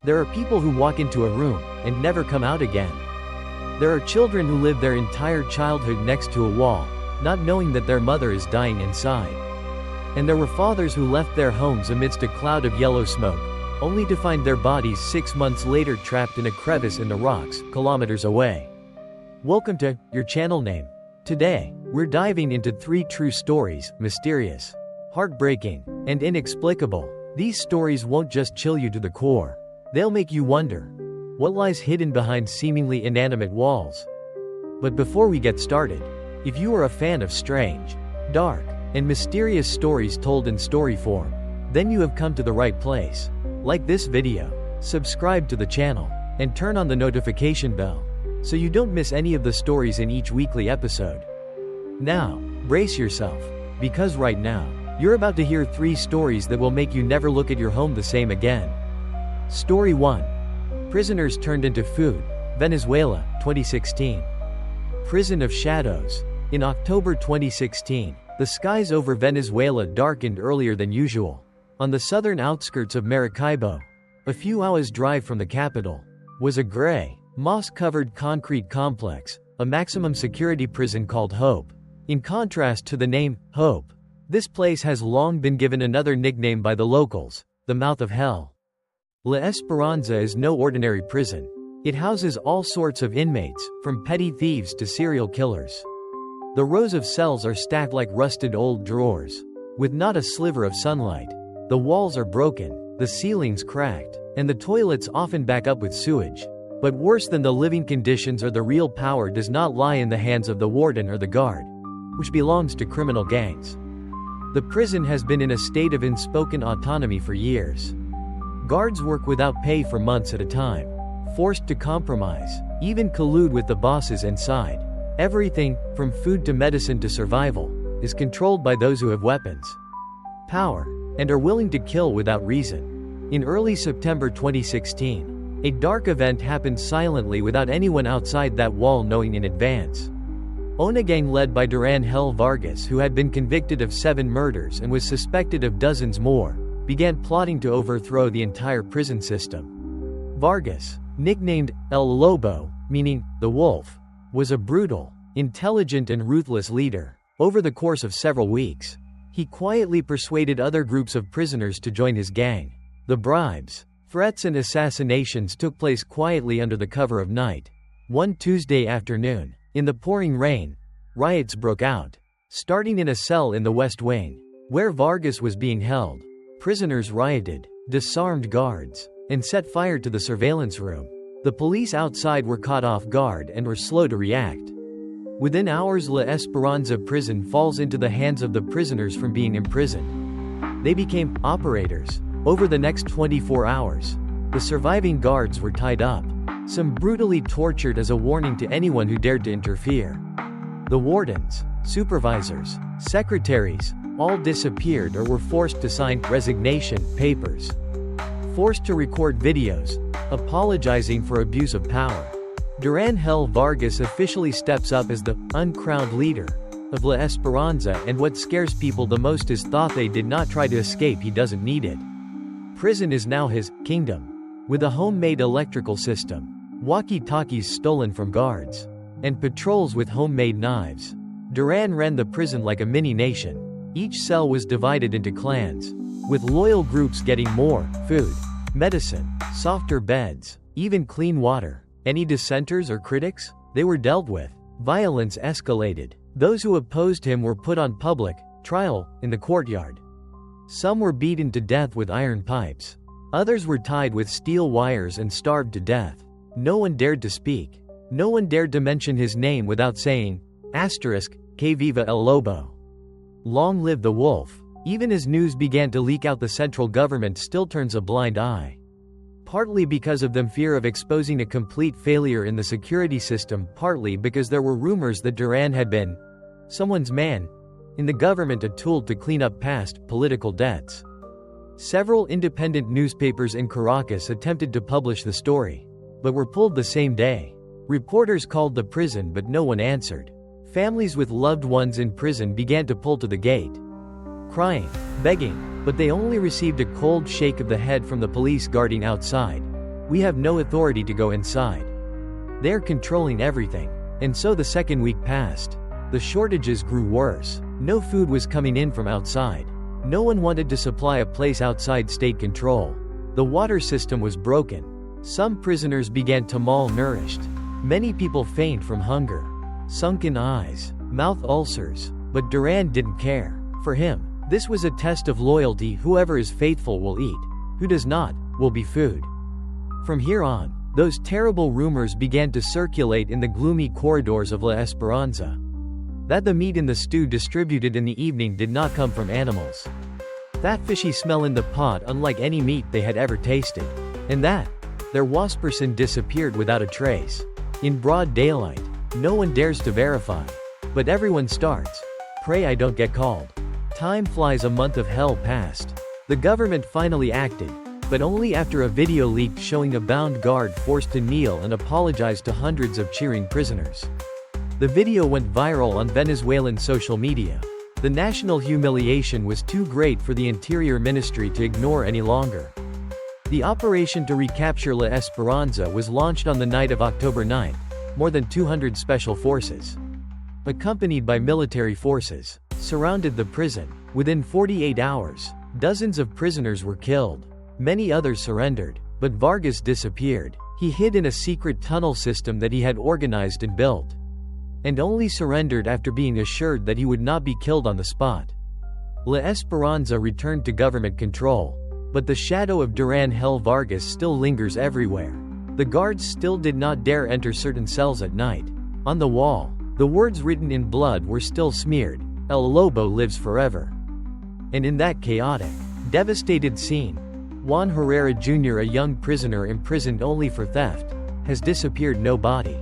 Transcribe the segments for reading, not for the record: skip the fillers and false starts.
There are people who walk into a room and never come out again. There are children who live their entire childhood next to a wall, not knowing that their mother is dying inside. And there were fathers who left their homes amidst a cloud of yellow smoke, only to find their bodies 6 months later trapped in a crevice in the rocks, kilometers away. Welcome to your channel name. Today, we're diving into 3 true stories, mysterious, heartbreaking, and inexplicable. These stories won't just chill you to the core. They'll make you wonder, what lies hidden behind seemingly inanimate walls? But before we get started, if you are a fan of strange, dark, and mysterious stories told in story form, then you have come to the right place. Like this video, subscribe to the channel, and turn on the notification bell, so you don't miss any of the stories in each weekly episode. Now, brace yourself, because right now, you're about to hear 3 stories that will make you never look at your home the same again. Story 1. Prisoners turned into food, Venezuela, 2016. Prison of Shadows. In October 2016, the skies over Venezuela darkened earlier than usual. On the southern outskirts of Maracaibo, a few hours' drive from the capital, was a gray, moss-covered concrete complex, a maximum security prison called Hope. In contrast to the name, Hope, this place has long been given another nickname by the locals, the Mouth of Hell. La Esperanza is no ordinary prison. It houses all sorts of inmates, from petty thieves to serial killers. The rows of cells are stacked like rusted old drawers, with not a sliver of sunlight. The walls are broken, the ceilings cracked, and the toilets often back up with sewage. But worse than the living conditions or the real power does not lie in the hands of the warden or the guard, which belongs to criminal gangs. The prison has been in a state of unspoken autonomy for years. Guards work without pay for months at a time, forced to compromise, even collude with the bosses inside. Everything, from food to medicine to survival, is controlled by those who have weapons, power, and are willing to kill without reason. In early September 2016, a dark event happened silently without anyone outside that wall knowing in advance. A gang led by Duran Vargas, who had been convicted of 7 murders and was suspected of dozens more, began plotting to overthrow the entire prison system. Vargas, nicknamed El Lobo, meaning the wolf, was a brutal, intelligent and ruthless leader. Over the course of several weeks, he quietly persuaded other groups of prisoners to join his gang. The bribes, threats and assassinations took place quietly under the cover of night. One Tuesday afternoon, in the pouring rain, riots broke out, starting in a cell in the West Wing, where Vargas was being held. Prisoners rioted, disarmed guards, and set fire to the surveillance room. The police outside were caught off guard and were slow to react. Within hours, La Esperanza prison falls into the hands of the prisoners from being imprisoned. They became operators. Over the next 24 hours, the surviving guards were tied up, some brutally tortured as a warning to anyone who dared to interfere. The wardens, supervisors, secretaries, all disappeared or were forced to sign resignation papers. Forced to record videos, apologizing for abuse of power. Duran Vargas officially steps up as the uncrowned leader of La Esperanza, and what scares people the most is thought they did not try to escape, he doesn't need it. Prison is now his kingdom, with a homemade electrical system, walkie-talkies stolen from guards, and patrols with homemade knives. Duran ran the prison like a mini-nation. Each cell was divided into clans, with loyal groups getting more food, medicine, softer beds, even clean water. Any dissenters or critics? They were dealt with. Violence escalated. Those who opposed him were put on public trial in the courtyard. Some were beaten to death with iron pipes. Others were tied with steel wires and starved to death. No one dared to speak. No one dared to mention his name without saying, "Que viva el Lobo." Long live the wolf. Even as news began to leak out, the central government still turns a blind eye. Partly because of them fear of exposing a complete failure in the security system, partly because there were rumors that Duran had been someone's man in the government, a tool to clean up past political debts. Several independent newspapers in Caracas attempted to publish the story, but were pulled the same day. Reporters called the prison, but no one answered. Families with loved ones in prison began to pull to the gate, crying, begging, but they only received a cold shake of the head from the police guarding outside. We have no authority to go inside. They're controlling everything. And so the second week passed. The shortages grew worse. No food was coming in from outside. No one wanted to supply a place outside state control. The water system was broken. Some prisoners began to malnourished. Many people faint from hunger. Sunken eyes. Mouth ulcers. But Duran didn't care. For him, this was a test of loyalty. Whoever is faithful will eat. Who does not, will be food. From here on, those terrible rumors began to circulate in the gloomy corridors of La Esperanza. That the meat in the stew distributed in the evening did not come from animals. That fishy smell in the pot unlike any meat they had ever tasted. And that their wasperson disappeared without a trace. In broad daylight, no one dares to verify. But everyone starts. Pray I don't get called. Time flies. A month of hell passed. The government finally acted, but only after a video leaked showing a bound guard forced to kneel and apologize to hundreds of cheering prisoners. The video went viral on Venezuelan social media. The national humiliation was too great for the Interior Ministry to ignore any longer. The operation to recapture La Esperanza was launched on the night of October 9. More than 200 special forces, accompanied by military forces, surrounded the prison. Within 48 hours, dozens of prisoners were killed. Many others surrendered, but Vargas disappeared. He hid in a secret tunnel system that he had organized and built, and only surrendered after being assured that he would not be killed on the spot. La Esperanza returned to government control, but the shadow of Duran Hell Vargas still lingers everywhere. The guards still did not dare enter certain cells at night. On the wall, the words written in blood were still smeared, El Lobo lives forever. And in that chaotic, devastated scene, Juan Herrera Jr., a young prisoner imprisoned only for theft, has disappeared. No body,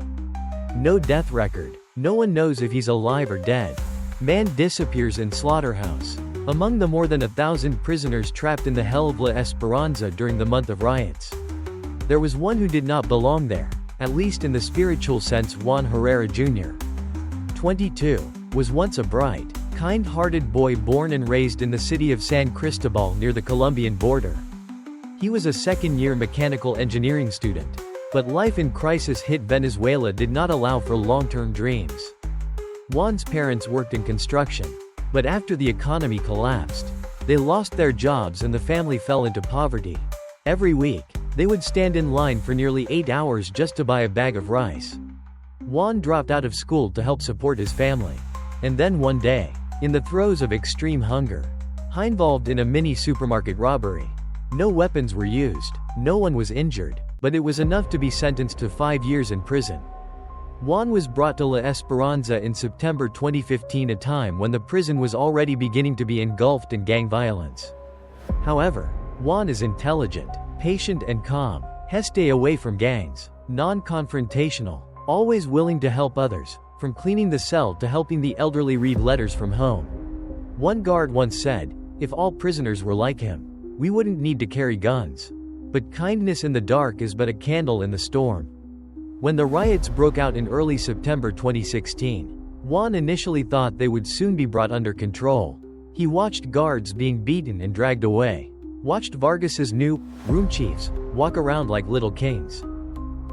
no death record. No one knows if he's alive or dead. Man disappears in slaughterhouse. Among the more than 1,000 prisoners trapped in the hell of La Esperanza during the month of riots, there was one who did not belong there, at least in the spiritual sense. Juan Herrera Jr., 22, was once a bright, kind-hearted boy born and raised in the city of San Cristobal near the Colombian border. He was a second-year mechanical engineering student. But life in crisis hit Venezuela did not allow for long-term dreams. Juan's parents worked in construction, but after the economy collapsed, they lost their jobs and the family fell into poverty. Every week, they would stand in line for nearly 8 hours just to buy a bag of rice. Juan dropped out of school to help support his family. And then one day, in the throes of extreme hunger, he involved in a mini supermarket robbery. No weapons were used, no one was injured, but it was enough to be sentenced to 5 years in prison. Juan was brought to La Esperanza in September 2015, a time when the prison was already beginning to be engulfed in gang violence. However, Juan is intelligent, patient and calm. He stay away from gangs, non-confrontational, always willing to help others, from cleaning the cell to helping the elderly read letters from home. One guard once said, "If all prisoners were like him, we wouldn't need to carry guns." But kindness in the dark is but a candle in the storm. When the riots broke out in early September 2016, Juan initially thought they would soon be brought under control. He watched guards being beaten and dragged away, watched Vargas's new room chiefs walk around like little kings.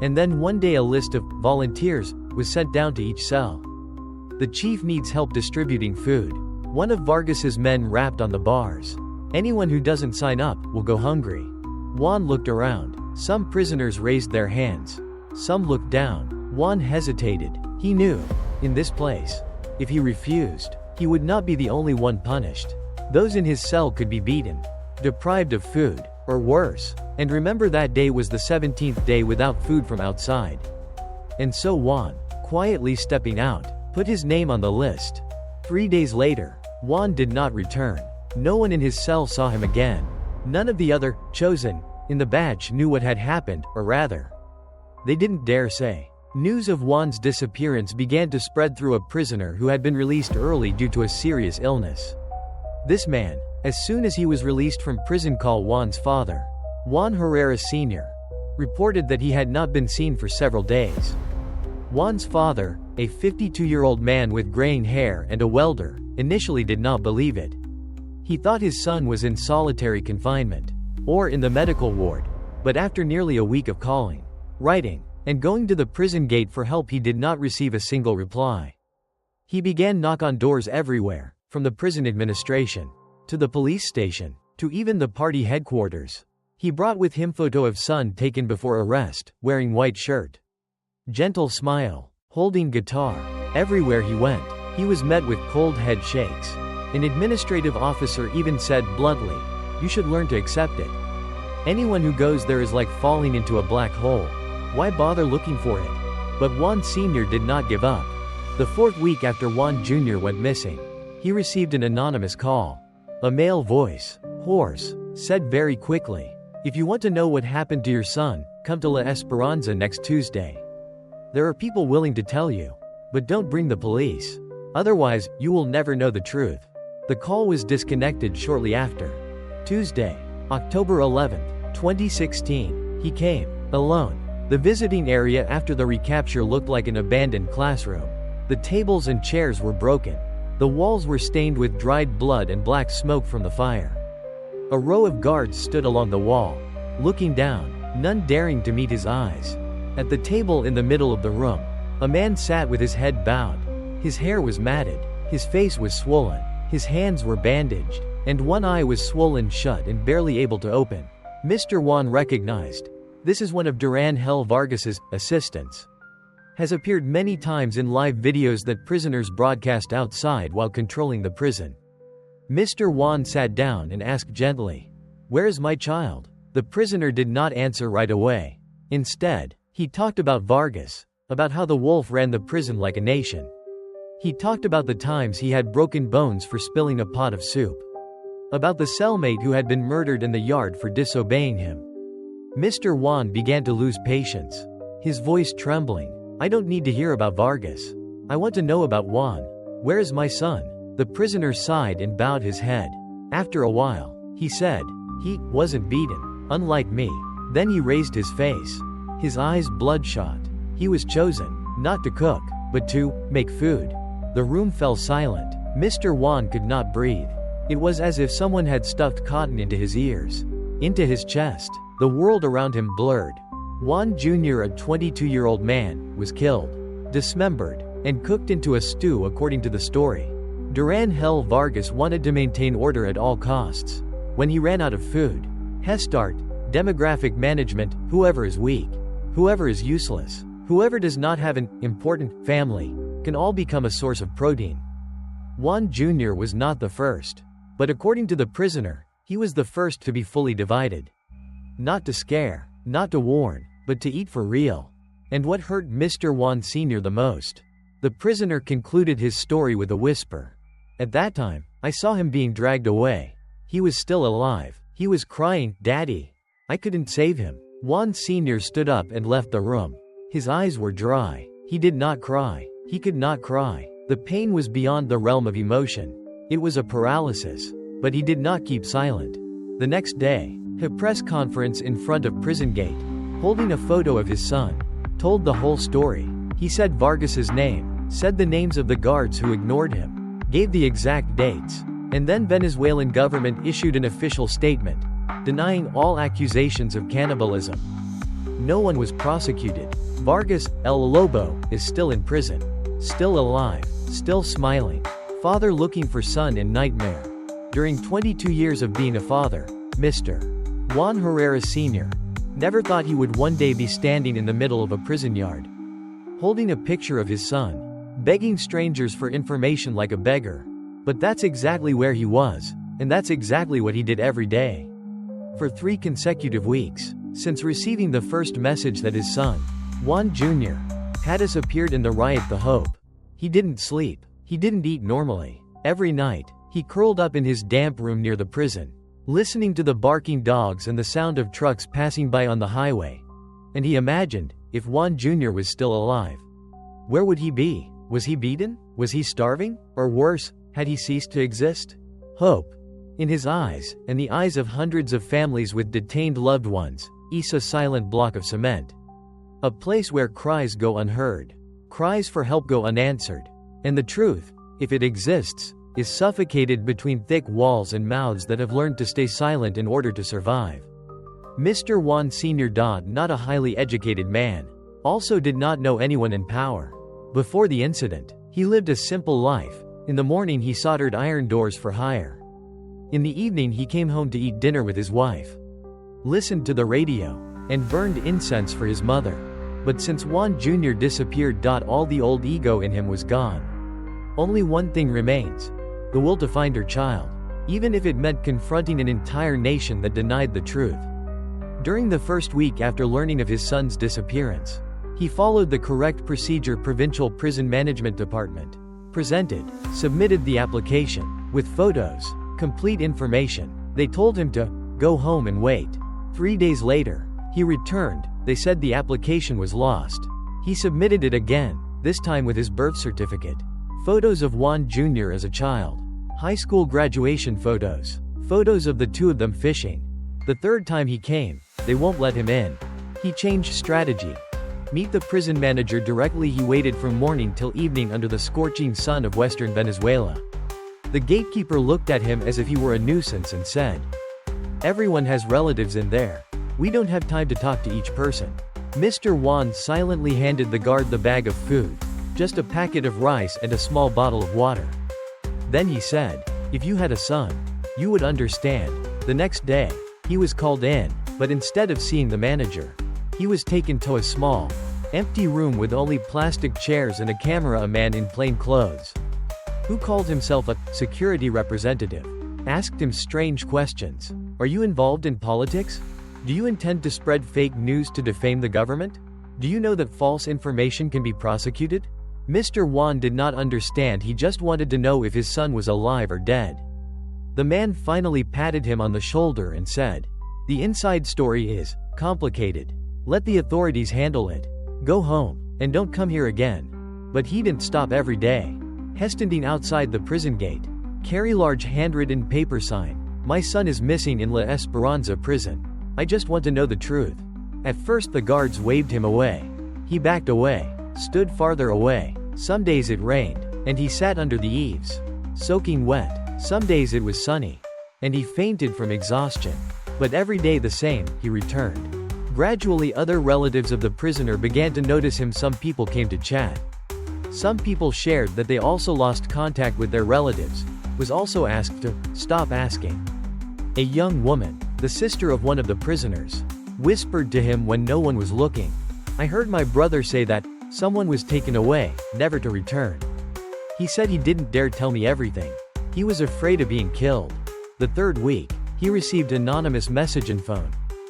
And then one day a list of volunteers was sent down to each cell. The chief needs help distributing food. One of Vargas's men rapped on the bars. Anyone who doesn't sign up will go hungry. Juan looked around. Some prisoners raised their hands. Some looked down. Juan hesitated. He knew, in this place, if he refused, he would not be the only one punished. Those in his cell could be beaten, deprived of food, or worse. And remember, that day was the 17th day without food from outside. And so Juan, quietly stepping out, put his name on the list. 3 days later, Juan did not return. No one in his cell saw him again. None of the other chosen in the batch knew what had happened, or rather, they didn't dare say. News of Juan's disappearance began to spread through a prisoner who had been released early due to a serious illness. This man, as soon as he was released from prison, called Juan's father, Juan Herrera Sr., reported that he had not been seen for several days. Juan's father, a 52-year-old man with graying hair and a welder, initially did not believe it. He thought his son was in solitary confinement, or in the medical ward. But after nearly a week of calling, writing, and going to the prison gate for help, he did not receive a single reply. He began knock on doors everywhere, from the prison administration, to the police station, to even the party headquarters. He brought with him photo of son taken before arrest, wearing white shirt. Gentle smile, holding guitar. Everywhere he went, he was met with cold head shakes. An administrative officer even said bluntly, "You should learn to accept it. Anyone who goes there is like falling into a black hole. Why bother looking for it?" But Juan Sr. did not give up. The 4th week after Juan Jr. went missing, he received an anonymous call. A male voice, hoarse, said very quickly, "If you want to know what happened to your son, come to La Esperanza next Tuesday. There are people willing to tell you. But don't bring the police. Otherwise, you will never know the truth." The call was disconnected shortly after. Tuesday, October 11, 2016. He came, alone. The visiting area after the recapture looked like an abandoned classroom. The tables and chairs were broken. The walls were stained with dried blood and black smoke from the fire. A row of guards stood along the wall, looking down, none daring to meet his eyes. At the table in the middle of the room, a man sat with his head bowed. His hair was matted, his face was swollen, his hands were bandaged, and one eye was swollen shut and barely able to open. Mr. Juan recognized. This is one of Duran Hell Vargas's assistants. Has appeared many times in live videos that prisoners broadcast outside while controlling the prison. Mr. Juan sat down and asked gently, "Where is my child?" The prisoner did not answer right away. Instead, he talked about Vargas, about how the wolf ran the prison like a nation. He talked about the times he had broken bones for spilling a pot of soup. About the cellmate who had been murdered in the yard for disobeying him. Mr. Juan began to lose patience, his voice trembling. "I don't need to hear about Vargas. I want to know about Juan. Where is my son?" The prisoner sighed and bowed his head. After a while, he said, "He wasn't beaten, unlike me." Then he raised his face, his eyes bloodshot. He was chosen, not to cook, but to make food. The room fell silent. Mr. Juan could not breathe. It was as if someone had stuffed cotton into his ears, into his chest. The world around him blurred. Juan Jr., a 22-year-old man, was killed, dismembered, and cooked into a stew according to the story. Duran Hell Vargas wanted to maintain order at all costs. When he ran out of food, Hestart, demographic management, whoever is weak, whoever is useless, whoever does not have an important family, can all become a source of protein. Juan Jr. was not the first. But according to the prisoner, he was the first to be fully divided. Not to scare, not to warn, but to eat for real. And what hurt Mr. Juan Sr. the most? The prisoner concluded his story with a whisper. "At that time, I saw him being dragged away. He was still alive. He was crying, 'Daddy.' I couldn't save him." Juan Sr. stood up and left the room. His eyes were dry. He did not cry. He could not cry. The pain was beyond the realm of emotion. It was a paralysis. But he did not keep silent. The next day, a press conference in front of prison gate, holding a photo of his son, told the whole story. He said Vargas's name, said the names of the guards who ignored him, gave the exact dates, and then Venezuelan government issued an official statement, denying all accusations of cannibalism. No one was prosecuted. Vargas, El Lobo, is still in prison. Still alive, still smiling. Father looking for son in nightmare. During 22 years of being a father, Mr. Juan Herrera Sr. never thought he would one day be standing in the middle of a prison yard, holding a picture of his son, begging strangers for information like a beggar. But that's exactly where he was, and that's exactly what he did every day. For 3 consecutive weeks, since receiving the first message that his son, Juan Jr., had disappeared in the riot The Hope, he didn't sleep. He didn't eat normally. Every night, he curled up in his damp room near the prison, listening to the barking dogs and the sound of trucks passing by on the highway. And he imagined, if Juan Jr. was still alive, where would he be? Was he beaten? Was he starving? Or worse, had he ceased to exist? Hope in his eyes, and the eyes of hundreds of families with detained loved ones, is a silent block of cement. A place where cries go unheard. Cries for help go unanswered. And the truth, if it exists, is suffocated between thick walls and mouths that have learned to stay silent in order to survive. Mr. Juan Sr. Not a highly educated man. Also did not know anyone in power. Before the incident, he lived a simple life. In the morning he soldered iron doors for hire. In the evening he came home to eat dinner with his wife, listened to the radio, and burned incense for his mother. But since Juan Jr. disappeared, all the old ego in him was gone. Only one thing remains: the will to find her child, even if it meant confronting an entire nation that denied the truth. During the first week after learning of his son's disappearance, he followed the correct procedure. Provincial Prison Management Department submitted the application, with photos, complete information. They told him to go home and wait. 3 days later, he returned. They said the application was lost. He submitted it again, this time with his birth certificate, photos of Juan Jr. as a child, high school graduation photos, photos of the two of them fishing. The third time he came, they won't let him in. He changed strategy. Meet the prison manager directly. He waited from morning till evening under the scorching sun of western Venezuela. The gatekeeper looked at him as if he were a nuisance and said, "Everyone has relatives in there. We don't have time to talk to each person." Mr. Juan silently handed the guard the bag of food, just a packet of rice and a small bottle of water. Then he said, "If you had a son, you would understand." The next day, he was called in, but instead of seeing the manager, he was taken to a small, empty room with only plastic chairs and a camera. A man in plain clothes, who called himself a security representative, asked him strange questions. "Are you involved in politics? Do you intend to spread fake news to defame the government? Do you know that false information can be prosecuted?" Mr. Juan did not understand. He just wanted to know if his son was alive or dead. The man finally patted him on the shoulder and said, "The inside story is complicated. Let the authorities handle it. Go home, and don't come here again." But he didn't stop. Every day, standing outside the prison gate, carry large handwritten paper sign, "My son is missing in La Esperanza prison. I just want to know the truth." At first the guards waved him away. He backed away, stood farther away. Some days it rained, and he sat under the eaves, soaking wet. Some days it was sunny, and he fainted from exhaustion. But every day the same, he returned. Gradually other relatives of the prisoner began to notice him. Some people came to chat. Some people shared that they also lost contact with their relatives, was also asked to stop asking. A young woman, the sister of one of the prisoners, whispered to him when no one was looking, "I heard my brother say that someone was taken away, never to return. He said he didn't dare tell me everything. He was afraid of being killed." The third week, he received anonymous message and phone.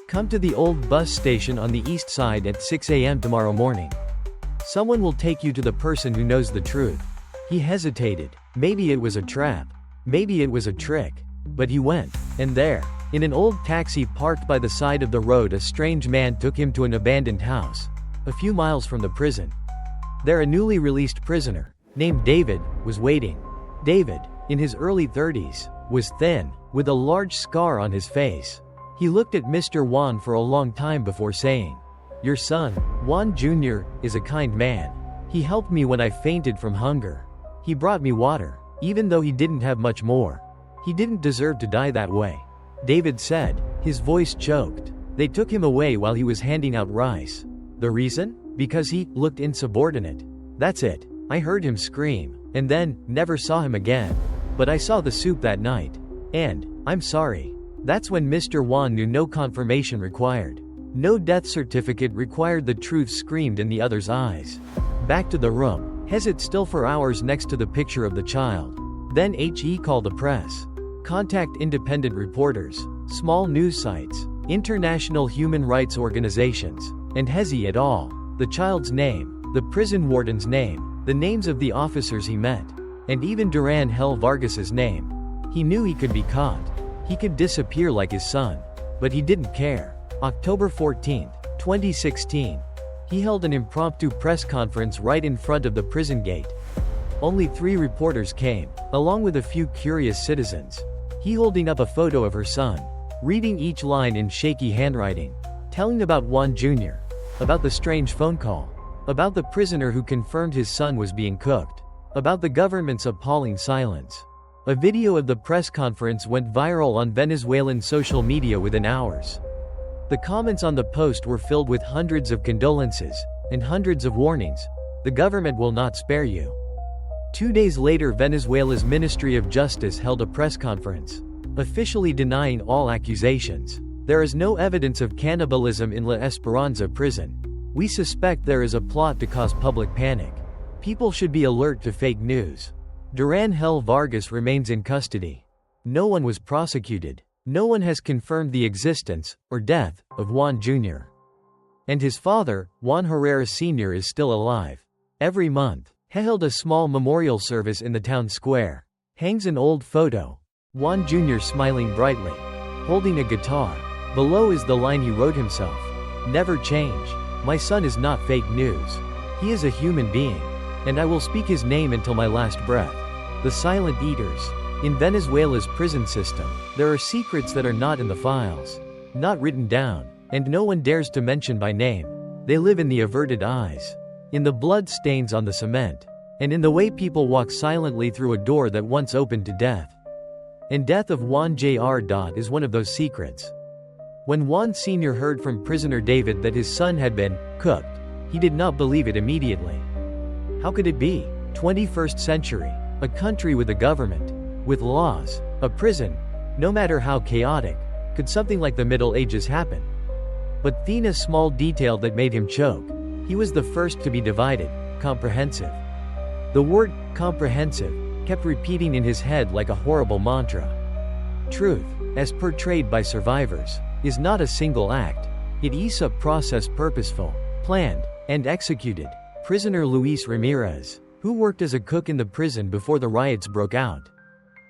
"Come to the old bus station on the east side at 6 a.m. tomorrow morning. Someone will take you to the person who knows the truth." He hesitated. Maybe it was a trap. Maybe it was a trick. But he went. And there, in an old taxi parked by the side of the road, a strange man took him to an abandoned house, a few miles from the prison. There a newly released prisoner, named David, was waiting. David, in his early 30s, was thin, with a large scar on his face. He looked at Mr. Juan for a long time before saying, "Your son, Juan Jr., is a kind man. He helped me when I fainted from hunger. He brought me water, even though he didn't have much more. He didn't deserve to die that way." David said, his voice choked. They took him away while he was handing out rice. The reason? Because he looked insubordinate. That's it. I heard him scream, and then never saw him again. But I saw the soup that night. And I'm sorry. That's when Mr. Juan knew no confirmation required. No death certificate required. The truth screamed in the other's eyes. Back to the room. Hesitate still for hours next to the picture of the child. Then he called the press. Contact independent reporters, small news sites, international human rights organizations, and Hezi et al. The child's name, the prison warden's name, the names of the officers he met, and even Duran Hel Vargas's name. He knew he could be caught. He could disappear like his son. But he didn't care. October 14, 2016. He held an impromptu press conference right in front of the prison gate. Only 3 reporters came, along with a few curious citizens. He holding up a photo of her son, reading each line in shaky handwriting, telling about Juan Jr., about the strange phone call, about the prisoner who confirmed his son was being cooked, about the government's appalling silence. A video of the press conference went viral on Venezuelan social media within hours. The comments on the post were filled with hundreds of condolences and hundreds of warnings. The government will not spare you. 2 days later, Venezuela's Ministry of Justice held a press conference, officially denying all accusations. There is no evidence of cannibalism in La Esperanza prison. We suspect there is a plot to cause public panic. People should be alert to fake news. Duran Vargas remains in custody. No one was prosecuted. No one has confirmed the existence or death of Juan Jr. And his father, Juan Herrera Sr., is still alive. Every month, he held a small memorial service in the town square. Hangs an old photo. Juan Jr. smiling brightly, holding a guitar. Below is the line he wrote himself. Never change. My son is not fake news. He is a human being. And I will speak his name until my last breath. The silent eaters. In Venezuela's prison system, there are secrets that are not in the files, not written down, and no one dares to mention by name. They live in the averted eyes, in the blood stains on the cement, and in the way people walk silently through a door that once opened to death. And death of Juan Jr. is one of those secrets. When Juan Sr. heard from prisoner David that his son had been cooked, he did not believe it immediately. How could it be? 21st century, a country with a government, with laws, a prison, no matter how chaotic, could something like the Middle Ages happen? But then a small detail that made him choke. He was the first to be divided, comprehensive. The word, comprehensive, kept repeating in his head like a horrible mantra. Truth, as portrayed by survivors, is not a single act. It is a process, purposeful, planned, and executed. Prisoner Luis Ramirez, who worked as a cook in the prison before the riots broke out,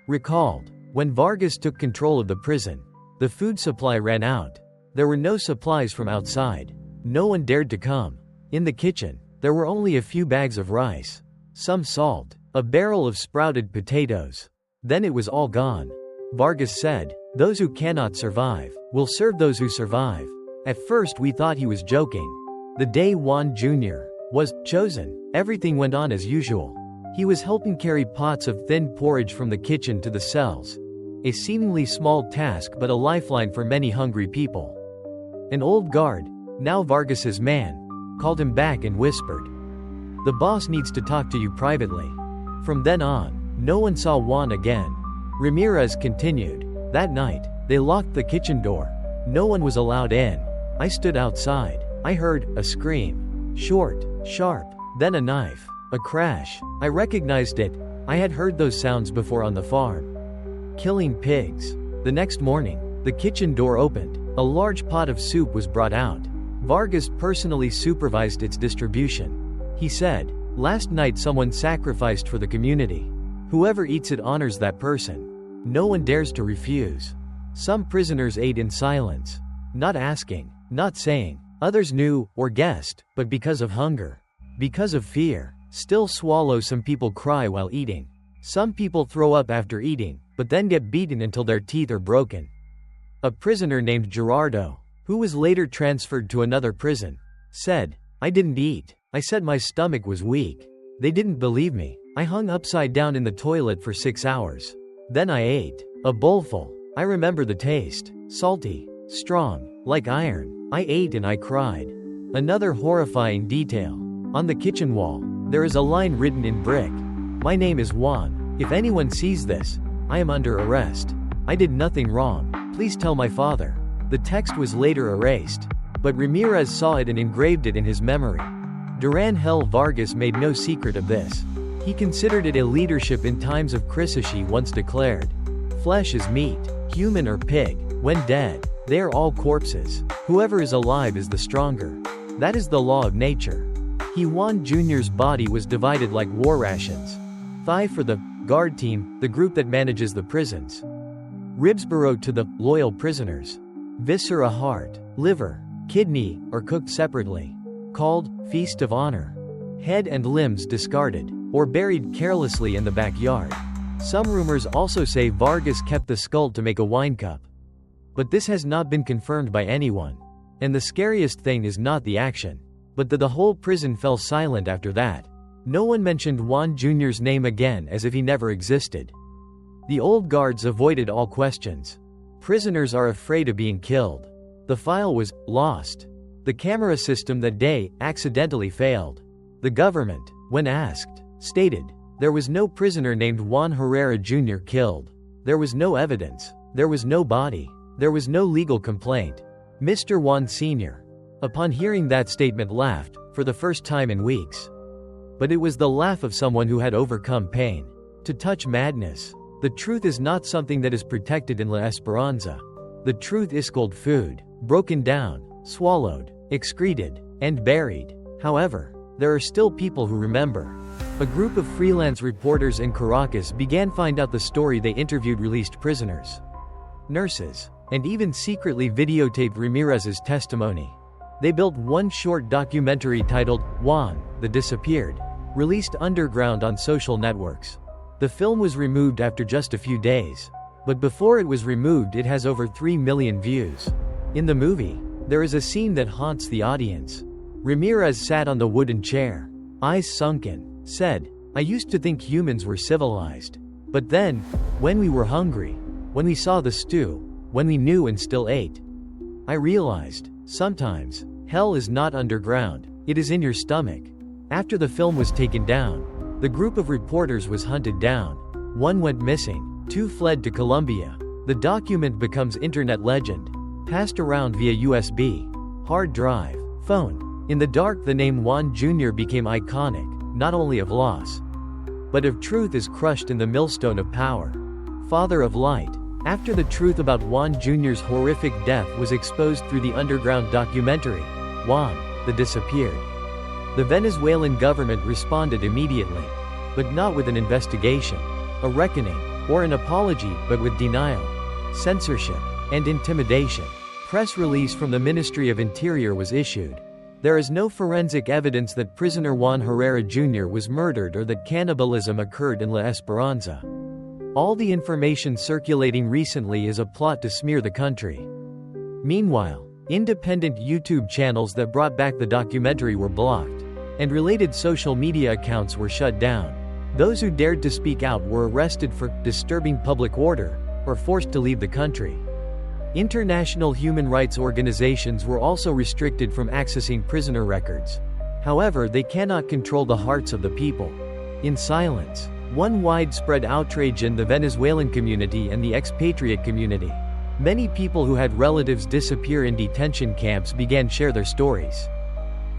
recalled, when Vargas took control of the prison, the food supply ran out. There were no supplies from outside. No one dared to come. In the kitchen, there were only a few bags of rice, some salt, a barrel of sprouted potatoes. Then it was all gone. Vargas said, "Those who cannot survive will serve those who survive." At first we thought he was joking. The day Juan Jr. was chosen, everything went on as usual. He was helping carry pots of thin porridge from the kitchen to the cells. A seemingly small task, but a lifeline for many hungry people. An old guard, now Vargas's man, called him back and whispered, "The boss needs to talk to you privately." From then on, no one saw Juan again. Ramirez continued, "That night, they locked the kitchen door. No one was allowed in. I stood outside. I heard a scream. Short, sharp, then a knife. A crash. I recognized it. I had heard those sounds before on the farm. Killing pigs." The next morning, the kitchen door opened. A large pot of soup was brought out. Vargas personally supervised its distribution. He said, "Last night someone sacrificed for the community. Whoever eats it honors that person. No one dares to refuse." Some prisoners ate in silence, not asking, not saying. Others knew, or guessed, but because of hunger, because of fear. Still swallow. Some people cry while eating. Some people throw up after eating, but then get beaten until their teeth are broken. A prisoner named Gerardo, who was later transferred to another prison, said, "I didn't eat. I said my stomach was weak. They didn't believe me. I hung upside down in the toilet for 6 hours. Then I ate a bowlful. I remember the taste. Salty, strong, like iron. I ate and I cried." Another horrifying detail. On the kitchen wall, there is a line written in brick. "My name is Juan. If anyone sees this, I am under arrest. I did nothing wrong. Please tell my father." The text was later erased, but Ramirez saw it and engraved it in his memory. Duran Vargas made no secret of this. He considered it a leadership in times of crisis. He once declared, "Flesh is meat, human or pig. When dead, they are all corpses. Whoever is alive is the stronger. That is the law of nature." Juan Jr.'s body was divided like war rations. Thigh for the guard team, the group that manages the prisons. Ribs burrowed to the loyal prisoners. Viscera, heart, liver, kidney, are cooked separately. Called feast of honor. Head and limbs discarded, or buried carelessly in the backyard. Some rumors also say Vargas kept the skull to make a wine cup. But this has not been confirmed by anyone. And the scariest thing is not the action, but that the whole prison fell silent after that. No one mentioned Juan Jr.'s name again, as if he never existed. The old guards avoided all questions. Prisoners are afraid of being killed. The file was lost. The camera system that day accidentally failed. The government, when asked, stated, there was no prisoner named Juan Herrera Jr. killed. There was no evidence. There was no body. There was no legal complaint. Mr. Juan Sr., upon hearing that statement, laughed, for the first time in weeks. But it was the laugh of someone who had overcome pain. To touch madness. The truth is not something that is protected in La Esperanza. The truth is cold food, broken down, swallowed, excreted, and buried. However, there are still people who remember. A group of freelance reporters in Caracas began to find out the story. They interviewed released prisoners, nurses, and even secretly videotaped Ramirez's testimony. They built one short documentary titled Juan, the Disappeared, released underground on social networks. The film was removed after just a few days. But before it was removed, it has over 3 million views. In the movie, there is a scene that haunts the audience. Ramirez sat on the wooden chair, eyes sunken, said, "I used to think humans were civilized. But then, when we were hungry, when we saw the stew, when we knew and still ate, I realized, sometimes, hell is not underground, it is in your stomach." After the film was taken down, the group of reporters was hunted down. One went missing. 2 fled to Colombia. The document becomes internet legend, passed around via USB, hard drive, phone. In the dark, the name Juan Jr. became iconic, not only of loss, but of truth is crushed in the millstone of power. Father of light. After the truth about Juan Jr.'s horrific death was exposed through the underground documentary, Juan, the Disappeared, the Venezuelan government responded immediately, but not with an investigation, a reckoning, or an apology, but with denial, censorship, and intimidation. Press release from the Ministry of Interior was issued. There is no forensic evidence that prisoner Juan Herrera Jr. was murdered or that cannibalism occurred in La Esperanza. All the information circulating recently is a plot to smear the country. Meanwhile, independent YouTube channels that brought back the documentary were blocked, and related social media accounts were shut down. Those who dared to speak out were arrested for disturbing public order or forced to leave the country. International human rights organizations were also restricted from accessing prisoner records. However, they cannot control the hearts of the people. In silence, one widespread outrage in the Venezuelan community and the expatriate community. Many people who had relatives disappear in detention camps began to share their stories.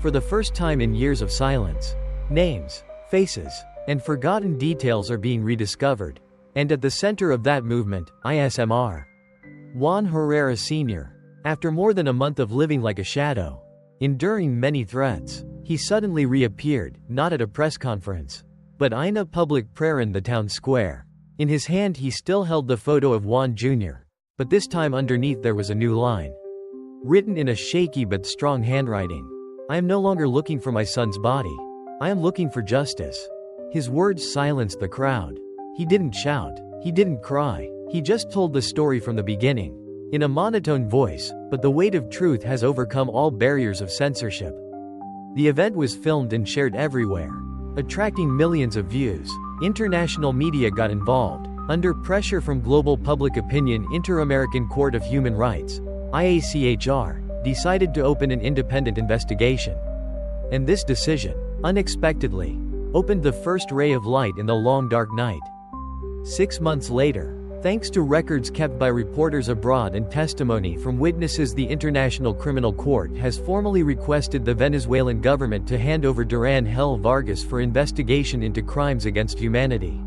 For the first time in years of silence, names, faces, and forgotten details are being rediscovered. And at the center of that movement, ISMR. Juan Herrera Sr. After more than a month of living like a shadow, enduring many threats, he suddenly reappeared, not at a press conference, but in a public prayer in the town square. In his hand he still held the photo of Juan Jr., but this time underneath there was a new line, written in a shaky but strong handwriting. "I am no longer looking for my son's body. I am looking for justice." His words silenced the crowd. He didn't shout. He didn't cry. He just told the story from the beginning, in a monotone voice, but the weight of truth has overcome all barriers of censorship. The event was filmed and shared everywhere, attracting millions of views. International media got involved. Under pressure from global public opinion, Inter-American Court of Human Rights, IACHR, decided to open an independent investigation. And this decision, unexpectedly, opened the first ray of light in the long dark night. 6 months later, thanks to records kept by reporters abroad and testimony from witnesses, the International Criminal Court has formally requested the Venezuelan government to hand over Duran Hel Vargas for investigation into crimes against humanity.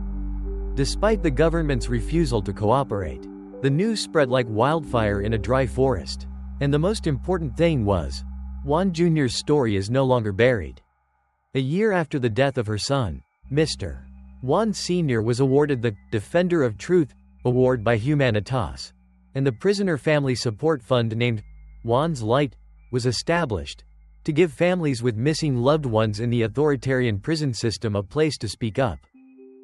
Despite the government's refusal to cooperate, the news spread like wildfire in a dry forest. And the most important thing was, Juan Jr.'s story is no longer buried. A year after the death of her son, Mr. Juan Sr. was awarded the Defender of Truth Award by Humanitas, and the Prisoner Family Support Fund named Juan's Light was established to give families with missing loved ones in the authoritarian prison system a place to speak up,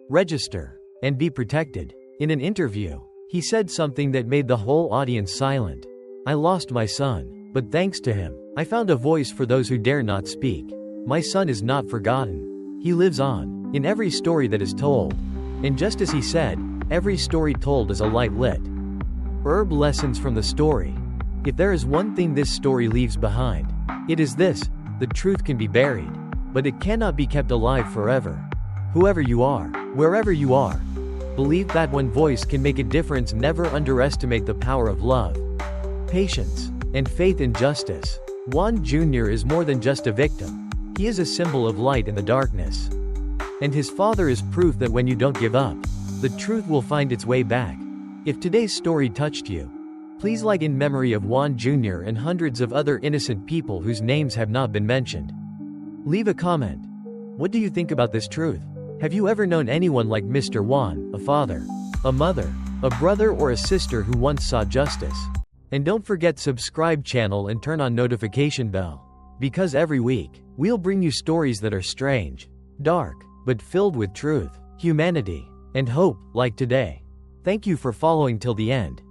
register, and be protected. In an interview, he said something that made the whole audience silent. "I lost my son, but thanks to him, I found a voice for those who dare not speak. My son is not forgotten. He lives on, in every story that is told." And just as he said, every story told is a light lit. Herb lessons from the story. If there is one thing this story leaves behind, it is this: the truth can be buried, but it cannot be kept alive forever. Whoever you are, wherever you are, believe that one voice can make a difference. Never underestimate the power of love, patience, and faith in justice. Juan Jr. is more than just a victim. He is a symbol of light in the darkness. And his father is proof that when you don't give up, the truth will find its way back. If today's story touched you, please like in memory of Juan Jr. and hundreds of other innocent people whose names have not been mentioned. Leave a comment. What do you think about this truth? Have you ever known anyone like Mr. Juan, a father, a mother, a brother or a sister who once sought justice? And don't forget subscribe channel and turn on notification bell. Because every week, we'll bring you stories that are strange, dark, but filled with truth, humanity, and hope, like today. Thank you for following till the end.